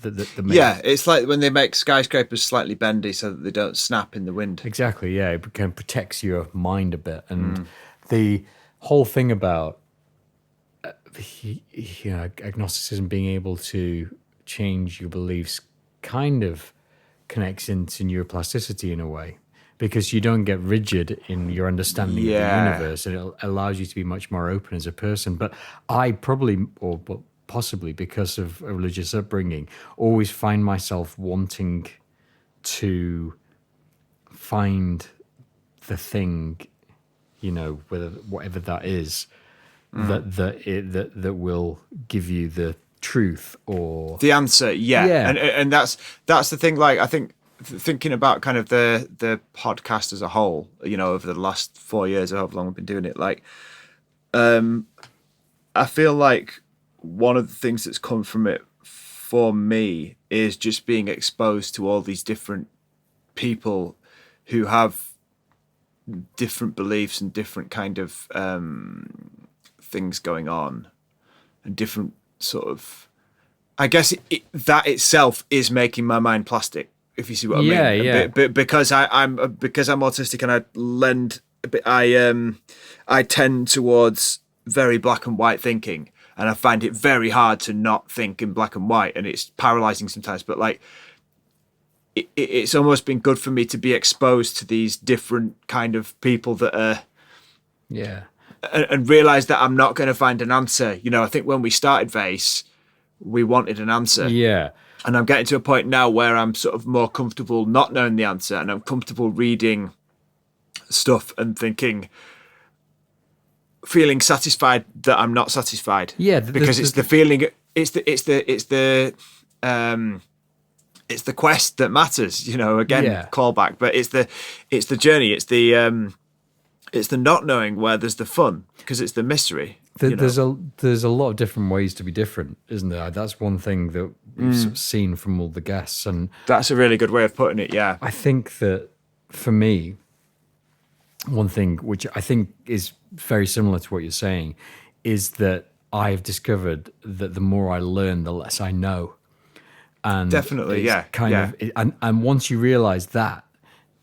It's like when they make skyscrapers slightly bendy so that they don't snap in the wind. Exactly, yeah. It kind of protects your mind a bit. And the whole thing about agnosticism being able to change your beliefs kind of connects into neuroplasticity in a way, because you don't get rigid in your understanding of the universe, and it allows you to be much more open as a person. But I possibly because of a religious upbringing, always find myself wanting to find the thing, you know, whatever that is, that will give you the truth or the answer. And that's the thing. Like, I think thinking about kind of the podcast as a whole, you know, over the last 4 years or however long we've been doing it, like I feel like one of the things that's come from it for me is just being exposed to all these different people who have different beliefs and different kind of things going on, and different sort of, I guess that itself is making my mind plastic, if you see what I mean. Yeah. Because I'm autistic, and I tend towards very black and white thinking. And I find it very hard to not think in black and white, and it's paralyzing sometimes. But like, it's almost been good for me to be exposed to these different kind of people that are, and realize that I'm not going to find an answer. You know, I think when we started Vayse, we wanted an answer. Yeah. And I'm getting to a point now where I'm sort of more comfortable not knowing the answer, and I'm comfortable reading stuff and feeling satisfied that I'm not satisfied. Yeah, because it's the feeling. It's the quest that matters. You know, again, callback, but it's the journey. It's the not knowing where there's the fun, because it's the mystery. There's a lot of different ways to be different, isn't there? That's one thing that we've sort of seen from all the guests, and that's a really good way of putting it. Yeah, I think that for me, one thing which I think is very similar to what you're saying is that I've discovered that the more I learn, the less I know. And definitely, and once you realize that,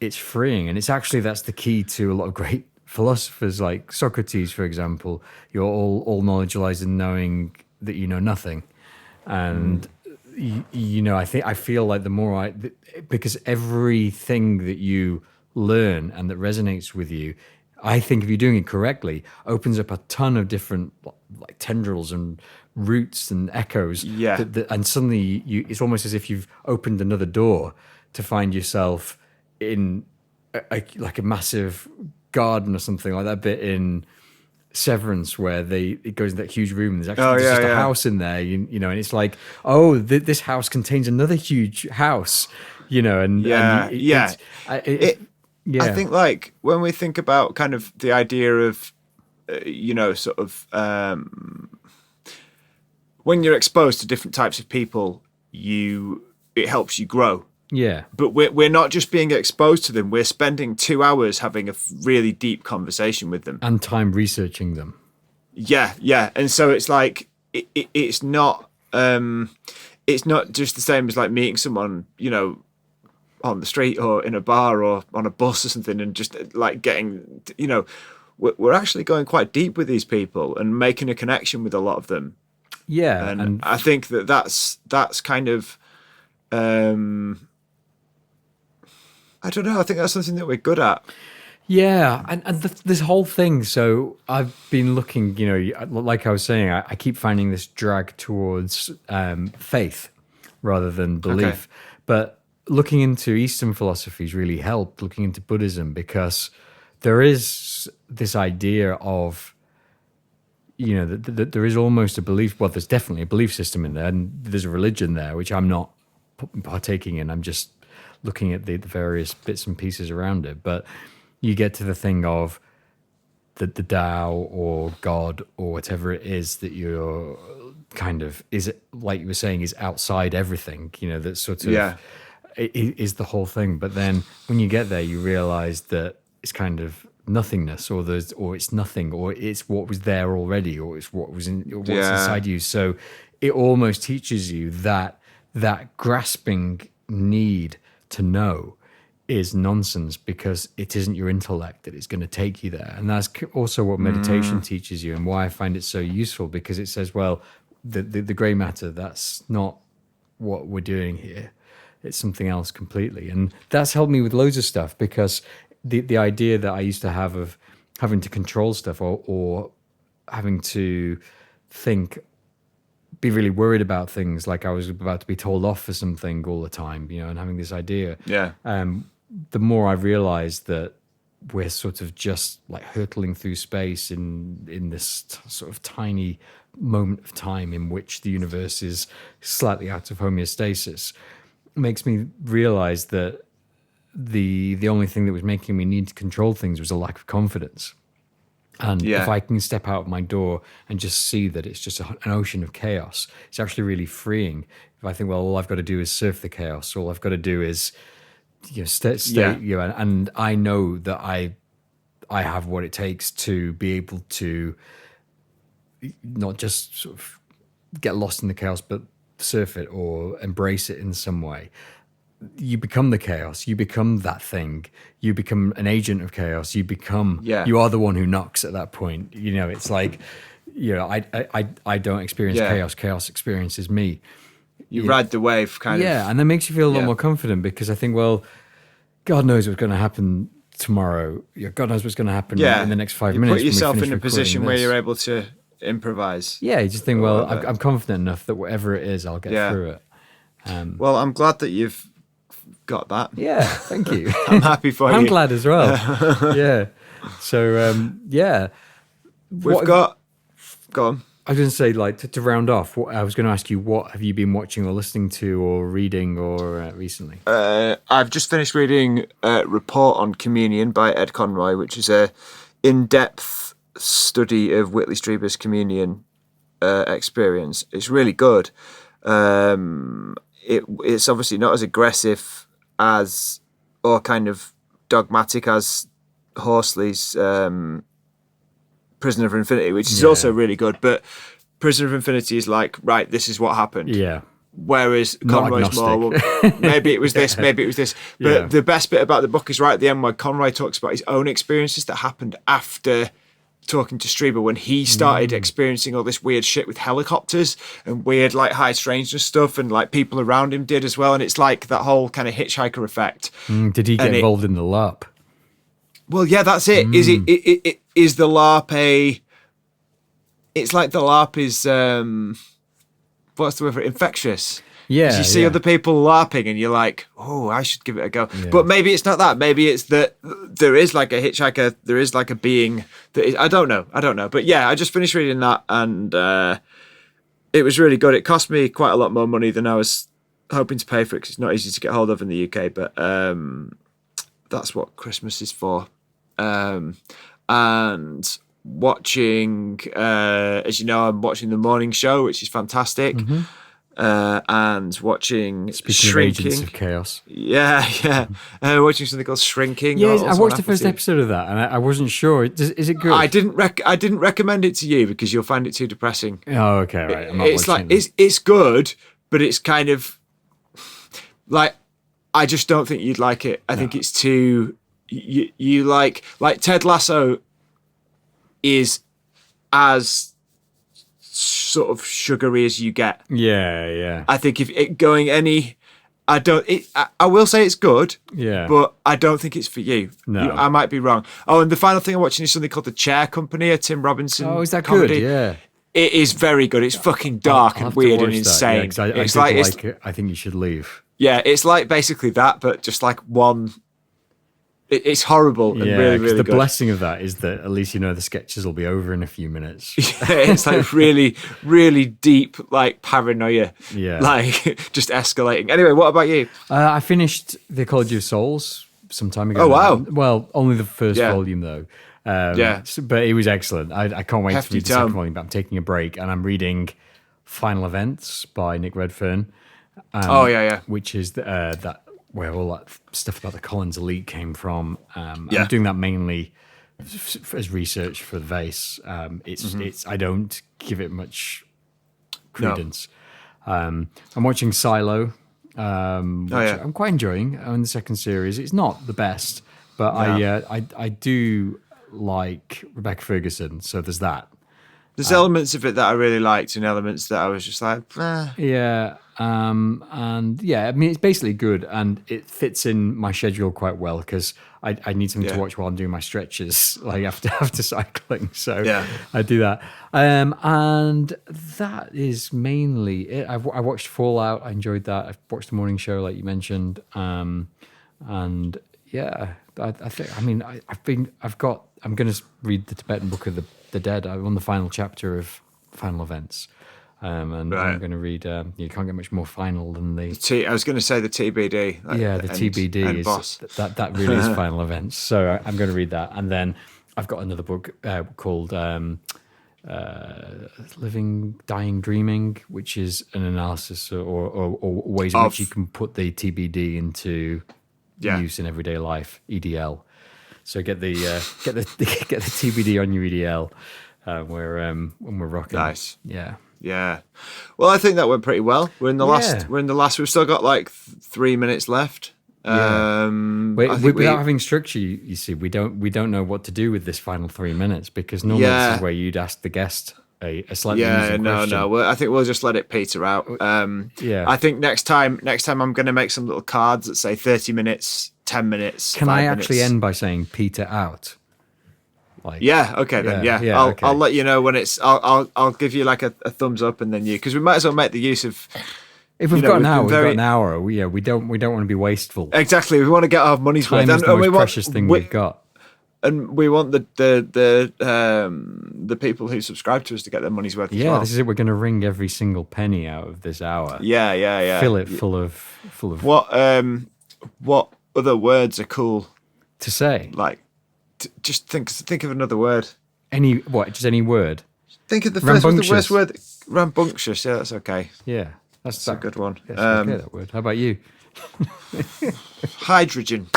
it's freeing. And it's actually, that's the key to a lot of great philosophers like Socrates, for example. You're all knowledge lies in knowing that you know nothing. And you know, I feel like the more because everything that you learn and that resonates with you, I think if you're doing it correctly, opens up a ton of different like tendrils and roots and echoes. Yeah. And suddenly it's almost as if you've opened another door to find yourself in like a massive garden or something like that bit in Severance, where it goes in that huge room and there's actually just a house in there, you know, and it's like, this house contains another huge house, you know, I think like when we think about kind of the idea of, when you're exposed to different types of people, it helps you grow. Yeah. But we're not just being exposed to them. We're spending 2 hours having a really deep conversation with them. And time researching them. Yeah, yeah. And so it's like, it's not just the same as like meeting someone, you know, on the street or in a bar or on a bus or something, and just like getting, you know, we're actually going quite deep with these people and making a connection with a lot of them. Yeah. And I think that's kind of, I don't know. I think that's something that we're good at. Yeah, and this whole thing. So I've been looking, you know, like I was saying, I keep finding this drag towards faith rather than belief. Okay. But looking into Eastern philosophies really helped, looking into Buddhism, because there is this idea of, you know, that there is almost a belief. Well, there's definitely a belief system in there, and there's a religion there, which I'm not partaking in. I'm just looking at the various bits and pieces around it. But you get to the thing of the Tao or God or whatever it is that you're kind of, is it, like you were saying, is outside everything, you know, that sort of is the whole thing. But then when you get there, you realize that it's kind of nothingness, or it's nothing, or it's what was there already, or it's what was what's inside you. So it almost teaches you that grasping need to know is nonsense, because it isn't your intellect that is going to take you there. And that's also what meditation teaches you, and why I find it so useful, because it says, well, the grey matter, that's not what we're doing here. It's something else completely. And that's helped me with loads of stuff, because the idea that I used to have of having to control stuff or having to be really worried about things, like I was about to be told off for something all the time, you know, and having this idea. Yeah. The more I realized that we're sort of just like hurtling through space in this sort of tiny moment of time in which the universe is slightly out of homeostasis, makes me realize that the only thing that was making me need to control things was a lack of confidence. And if I can step out of my door and just see that it's just an ocean of chaos, it's actually really freeing. If I think, well, all I've got to do is surf the chaos, all I've got to do is, you know, stay, you know, and I know that I have what it takes to be able to not just sort of get lost in the chaos, but surf it or embrace it in some way. You become the chaos. You become that thing. You become an agent of chaos. You become. You are the one who knocks at that point. You know, it's like, you know, I don't experience chaos. Chaos experiences me. You ride the wave, kind of. Yeah, and that makes you feel a lot more confident, because I think, well, God knows what's going to happen tomorrow. God knows what's going to happen in the next 5 minutes. You put yourself in a position where you're able to improvise. Yeah, you just think, well, I'm confident enough that whatever it is, I'll get through it. Well, I'm glad that you've got that. Yeah, thank you. I'm happy for you. I'm glad as well. Yeah. So, We've got... Go on. I was going to say, like, to round off, I was going to ask you, what have you been watching or listening to or reading or recently? I've just finished reading Report on Communion by Ed Conroy, which is a in-depth study of Whitley Strieber's communion experience. It's really good. It's obviously not as aggressive as, or kind of dogmatic as, Horsley's Prisoner of Infinity, which is also really good. But Prisoner of Infinity is like, right, this is what happened. Yeah. Whereas Conroy's more, well, maybe it was this, maybe it was this. But the best bit about the book is right at the end, where Conroy talks about his own experiences that happened after talking to Strieber, when he started experiencing all this weird shit with helicopters and weird like high strangeness stuff, and like people around him did as well. And it's like that whole kind of hitchhiker effect. Did he get involved in the LARP? Well, yeah, that's it. Is the LARP a... It's like the LARP is... what's the word for it? Infectious. Yeah, Because you see yeah. other people LARPing and you're like, oh, I should give it a go. Yeah. But maybe it's not that. Maybe it's that there is like a hitchhiker, there is like a being that is, I don't know. But yeah, I just finished reading that and it was really good. It cost me quite a lot more money than I was hoping to pay for it because it's not easy to get hold of in the UK. But that's what Christmas is for. And watching, as you know, I'm watching The Morning Show, which is fantastic. Mm-hmm. And watching Speaking Shrinking. of Agents of Chaos. Yeah. Watching something called Shrinking. Yeah, also I watched on the Apple first TV. episode of that, and I wasn't sure. Is it good? I didn't recommend it to you because you'll find it too depressing. Oh, okay, right. I'm not It's like watching it. it's good, but it's kind of like I just don't think you'd like it. I think it's too you like Ted Lasso is as sort of sugary as you get. Yeah. I think if it going any, I will say it's good. Yeah. But I don't think it's for you. No. I might be wrong. Oh, and the final thing I'm watching is something called The Chair Company, a Tim Robinson. Oh, is that comedy. good? Yeah. It is very good. It's fucking dark I'll have and to weird watch and that. insane. Yeah, 'cause I it's did like like it. I think you should leave. yeah, it's like basically that, but just like one. It's horrible and Yeah, really, 'cause really the good. blessing of that is that at least you know the sketches will be over in a few minutes. It's like really, really deep, like paranoia. Yeah. Like just escalating. Anyway, what about you? I finished The Ecology of Souls some time ago. Oh, wow. Well, only the first Yeah. volume though. Yeah. But it was excellent. I can't wait Hefty to read the second tome. volume, but I'm taking a break and I'm reading Final Events by Nick Redfern. Yeah. Which is that where all that stuff about the Collins elite came from. Yeah. I'm doing that mainly as research for the Vayse. Mm-hmm. It's I don't give it much credence. I'm watching Silo, which I'm quite enjoying in the second series. It's not the best, but I do like Rebecca Ferguson, so there's that. There's elements of it that I really liked and elements that I was just like, Yeah, and yeah, I mean it's basically good, and it fits in my schedule quite well because I need something to watch while I'm doing my stretches, like after cycling. So Yeah. I do that, and that is mainly it. I watched Fallout. I enjoyed that. I've watched The Morning Show, like you mentioned, and yeah, I think. I mean, I'm going to read the Tibetan Book of the Dead. I'm on the final chapter of Final Events. And Right. I'm going to read. You can't get much more final than the. I was going to say the TBD. Like Yeah, the TBD end is boss. that really is Final Events. So I'm going to read that, and then I've got another book called Living, Dying, Dreaming, which is an analysis or ways in which you can put the TBD into use in everyday life. EDL. So get the get the TBD on your EDL when we're rocking. Nice. Yeah. Yeah. Well, I think that went pretty well. We're in the last. Yeah. We're in the last. We've still got like 3 minutes left. I think Without having structure, you see, we don't know what to do with this final 3 minutes because normally this is where you'd ask the guest a slightly easier question. no. I think we'll just let it peter out. I think next time I'm going to make some little cards that say 30 minutes, 10 minutes. Can 5 I actually minutes. end by saying Peter out? Like, Yeah. Okay. Then. Yeah, Yeah. okay. I'll let you know when it's. I'll give you like a thumbs up and then because we might as well make the use of. if we've you know, got an we've hour, been we've very- got an hour. We don't want to be wasteful. Exactly. We want to get our money's worth. Time is the we most want- precious thing we've got. And we want the people who subscribe to us to get their money's worth as Yeah, well. this is it. We're going to wring every single penny out of this hour. Yeah. Fill it full of What other words are cool? to say. Like, just think of another word. Just any word. Think of the first. What's the worst Rambunctious. word? Rambunctious. Yeah, that's okay. Yeah, that's a good one. Yes, okay, that word. How about you? Hydrogen.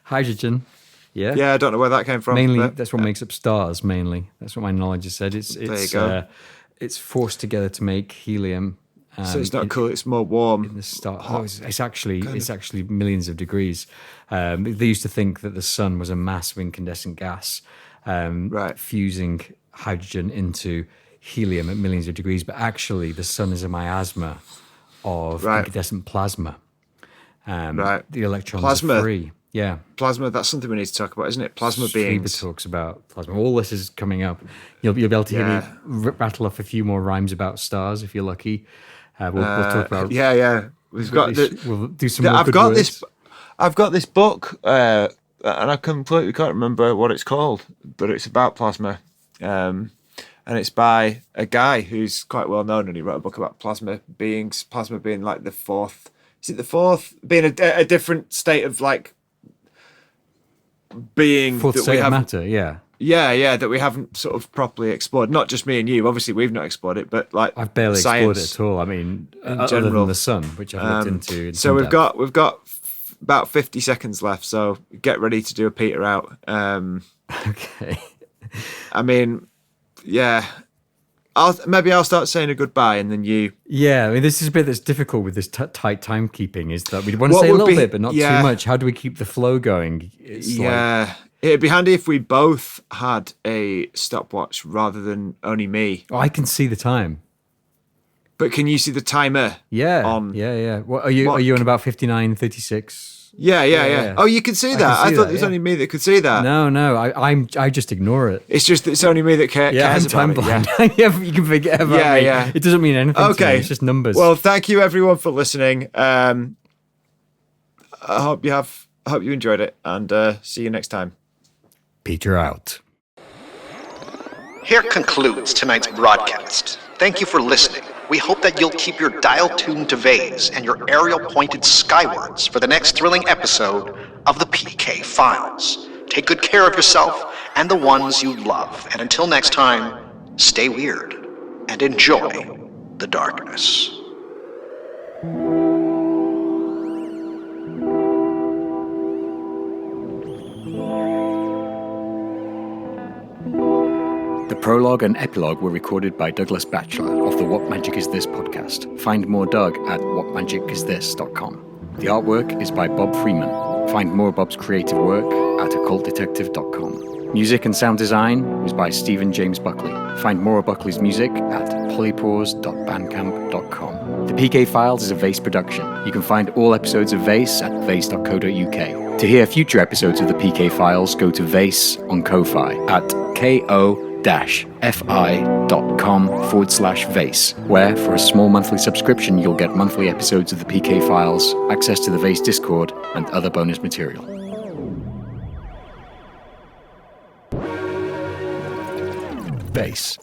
Hydrogen. Yeah. Yeah, I don't know where that came from. Mainly, but- that's what makes up stars. Mainly, that's what my knowledge has said. It's you go. It's forced together to make helium. so it's not cool. It's more warm. The star. Oh, it's actually millions of degrees. They used to think that the sun was a massive incandescent gas, Right. fusing hydrogen into helium at millions of degrees. But actually, the sun is a miasma of Right. incandescent plasma. Right. The electrons Plasma. are free. Yeah. Plasma. That's something we need to talk about, isn't it? Plasma Schreiber beings. talks about plasma. All this is coming up. You'll be able to hear me rattle off a few more rhymes about stars if you're lucky. We'll talk about. Yeah. We've got. We'll do some more I've good got words. I've got this book, and I completely can't remember what it's called, but it's about plasma, and it's by a guy who's quite well known, and he wrote a book about plasma beings. Plasma being like the fourth. Is it the fourth? Being a different state of like being Fourth that state we of haven't. matter, yeah. Yeah, that we haven't sort of properly explored. Not just me and you. Obviously, we've not explored it, but like I've barely science explored it at all. I mean, in other general. than the sun, which I've looked into. In So some we've depth. got about 50 seconds left. So get ready to do a peter out. Okay. I mean, yeah. I'll start saying a goodbye, and then you. Yeah, I mean, this is a bit that's difficult with this tight timekeeping. Is that we want to What say a would little be- bit, but not yeah. too much. How do we keep the flow going? It's like, It'd be handy if we both had a stopwatch rather than only me. I can see the time. But can you see the timer? Yeah. Yeah. What are you? Are you on about 59:36? Yeah. Oh, you can see that. I see thought that, it was yeah. only me that could see that. No. I just ignore it. It's just that it's only me that cares Yeah, I'm about time it. blind. Yeah. You can forget about Yeah, me. yeah. It doesn't mean anything. To Okay, me. It's just numbers. Well, thank you everyone for listening. I hope you enjoyed it, and see you next time. Peter out. Here concludes tonight's broadcast. Thank you for listening. We hope that you'll keep your dial tuned to Vayse and your aerial pointed skywards for the next thrilling episode of the PK Files. Take good care of yourself and the ones you love. And until next time, stay weird and enjoy the darkness. The prologue and epilogue were recorded by Douglas Batchelor of the What Magic Is This podcast. Find more Doug at whatmagicisthis.com. The artwork is by Bob Freeman. Find more Bob's creative work at occultdetective.com. Music and sound design was by Stephen James Buckley. Find more of Buckley's music at polypores.bandcamp.com. The PK Files is a Vayse production. You can find all episodes of Vayse at vayse.co.uk. To hear future episodes of the PK Files, go to Vayse on Ko-Fi at ko-fi.com/Vayse, where for a small monthly subscription you'll get monthly episodes of the PK Files, access to the Vayse Discord, and other bonus material. Vayse.